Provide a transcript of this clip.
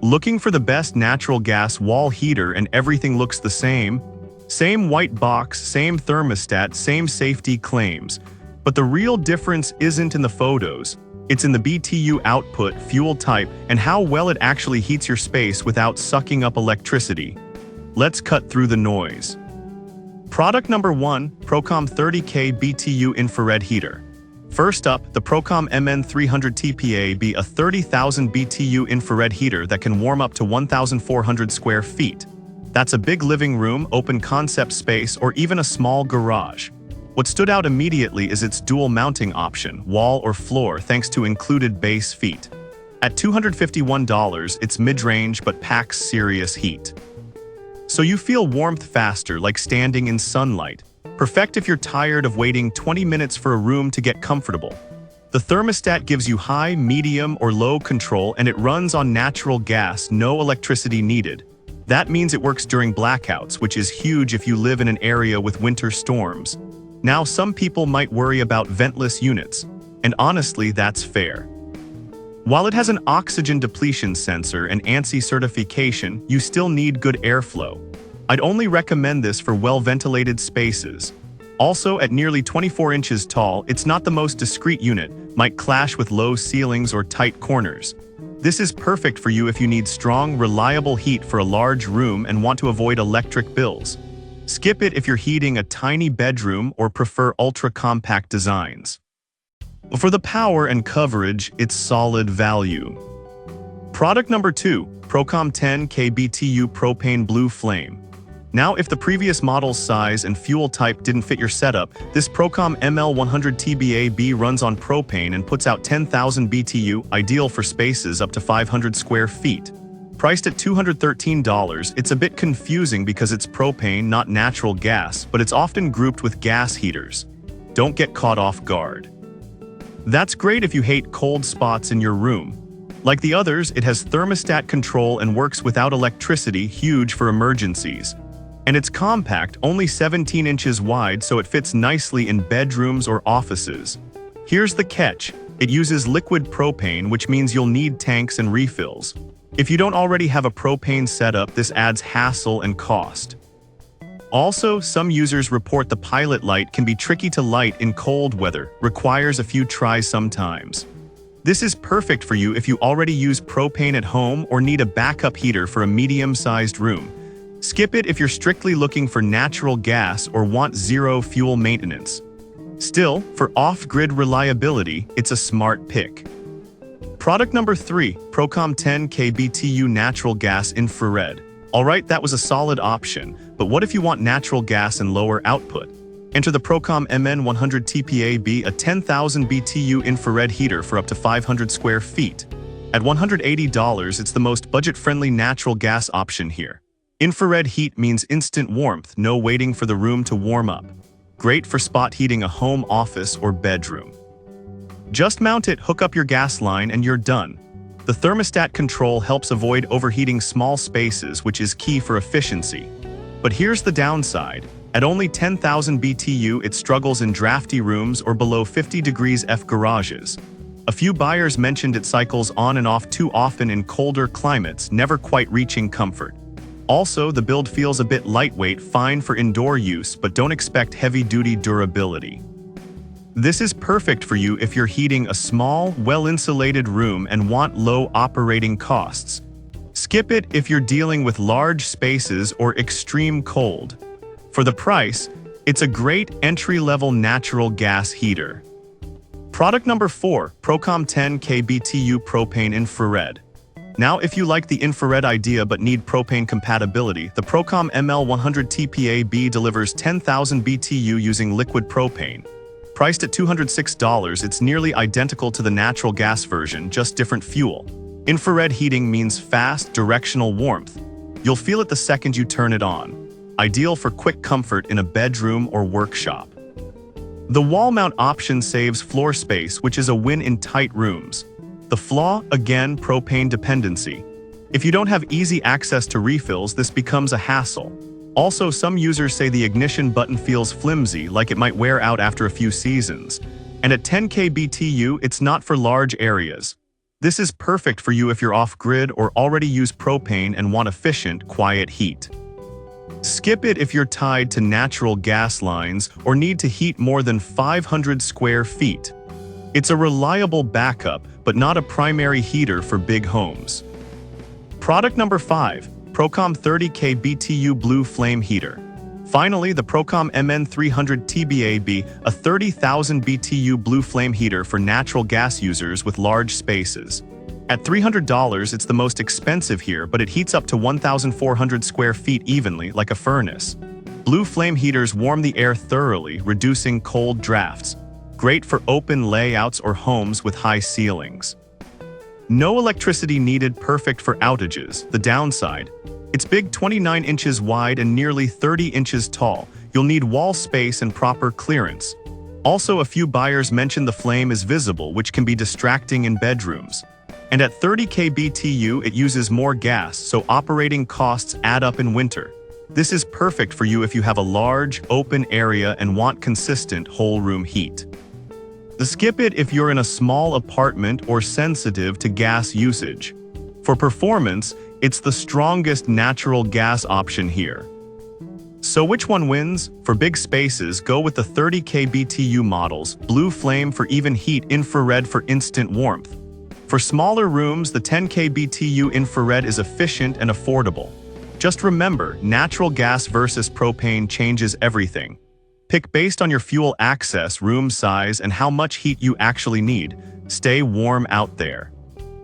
Looking for the best natural gas wall heater and everything looks the same? Same white box, same thermostat, same safety claims. But the real difference isn't in the photos. It's in the BTU output, fuel type, and how well it actually heats your space without sucking up electricity. Let's cut through the noise. Product number 1, Procom 30K BTU Infrared Heater. First up, the Procom MN300 TPA-B, a 30,000 BTU infrared heater that can warm up to 1,400 square feet. That's a big living room, open concept space, or even a small garage. What stood out immediately is its dual mounting option, wall or floor, thanks to included base feet. At $251, it's mid-range but packs serious heat. So you feel warmth faster, like standing in sunlight. Perfect if you're tired of waiting 20 minutes for a room to get comfortable. The thermostat gives you high, medium, or low control, and it runs on natural gas, no electricity needed. That means it works during blackouts, which is huge if you live in an area with winter storms. Now, some people might worry about ventless units, and honestly, that's fair. While it has an oxygen depletion sensor and ANSI certification, you still need good airflow. I'd only recommend this for well-ventilated spaces. Also, at nearly 24 inches tall, it's not the most discreet unit, might clash with low ceilings or tight corners. This is perfect for you if you need strong, reliable heat for a large room and want to avoid electric bills. Skip it if you're heating a tiny bedroom or prefer ultra-compact designs. For the power and coverage, it's solid value. Product number 2, Procom 10K BTU Propane Blue Flame. Now, if the previous model's size and fuel type didn't fit your setup, this Procom ML100 TBA-B runs on propane and puts out 10,000 BTU, ideal for spaces up to 500 square feet. Priced at $213, it's a bit confusing because it's propane, not natural gas, but it's often grouped with gas heaters. Don't get caught off guard. That's great if you hate cold spots in your room. Like the others, it has thermostat control and works without electricity, huge for emergencies. And it's compact, only 17 inches wide, so it fits nicely in bedrooms or offices. Here's the catch. It uses liquid propane, which means you'll need tanks and refills. If you don't already have a propane setup, this adds hassle and cost. Also, some users report the pilot light can be tricky to light in cold weather, requires a few tries sometimes. This is perfect for you if you already use propane at home or need a backup heater for a medium-sized room. Skip it if you're strictly looking for natural gas or want zero fuel maintenance. Still, for off-grid reliability, it's a smart pick. Product number 3, Procom 10K BTU Natural Gas Infrared. Alright, that was a solid option, but what if you want natural gas and lower output? Enter the Procom MN100 TPA-B, a 10,000 BTU infrared heater for up to 500 square feet. At $180, it's the most budget-friendly natural gas option here. Infrared heat means instant warmth, no waiting for the room to warm up. Great for spot heating a home, office, or bedroom. Just mount it, hook up your gas line, and you're done. The thermostat control helps avoid overheating small spaces, which is key for efficiency. But here's the downside. At only 10,000 BTU, it struggles in drafty rooms or below 50 degrees F garages. A few buyers mentioned it cycles on and off too often in colder climates, never quite reaching comfort. Also, the build feels a bit lightweight, fine for indoor use, but don't expect heavy-duty durability. This is perfect for you if you're heating a small, well-insulated room and want low operating costs. Skip it if you're dealing with large spaces or extreme cold. For the price, it's a great entry-level natural gas heater. Product number 4, Procom 10K BTU Propane Infrared. Now, if you like the infrared idea but need propane compatibility, the Procom ML100 TPA-B delivers 10,000 BTU using liquid propane. Priced at $206, it's nearly identical to the natural gas version, just different fuel. Infrared heating means fast, directional warmth. You'll feel it the second you turn it on. Ideal for quick comfort in a bedroom or workshop. The wall mount option saves floor space, which is a win in tight rooms. The flaw, again, propane dependency. If you don't have easy access to refills, this becomes a hassle. Also, some users say the ignition button feels flimsy, like it might wear out after a few seasons. And at 10K BTU, it's not for large areas. This is perfect for you if you're off-grid or already use propane and want efficient, quiet heat. Skip it if you're tied to natural gas lines or need to heat more than 500 square feet. It's a reliable backup, but not a primary heater for big homes. Product number 5, Procom 30K BTU Blue Flame Heater. Finally, the Procom MN300 TBAB, a 30,000 BTU blue flame heater for natural gas users with large spaces. At $300, it's the most expensive here, but it heats up to 1,400 square feet evenly, like a furnace. Blue flame heaters warm the air thoroughly, reducing cold drafts. Great for open layouts or homes with high ceilings. No electricity needed, perfect for outages. The downside: it's big, 29 inches wide and nearly 30 inches tall. You'll need wall space and proper clearance. Also, a few buyers mention the flame is visible, which can be distracting in bedrooms. And at 30K BTU, it uses more gas, so operating costs add up in winter. This is perfect for you if you have a large, open area and want consistent whole-room heat. Skip it if you're in a small apartment or sensitive to gas usage. For performance, it's the strongest natural gas option here. So which one wins? For big spaces, go with the 30K BTU models, blue flame for even heat, infrared for instant warmth. For smaller rooms, the 10K BTU infrared is efficient and affordable. Just remember, natural gas versus propane changes everything. Pick based on your fuel access, room size, and how much heat you actually need. Stay warm out there.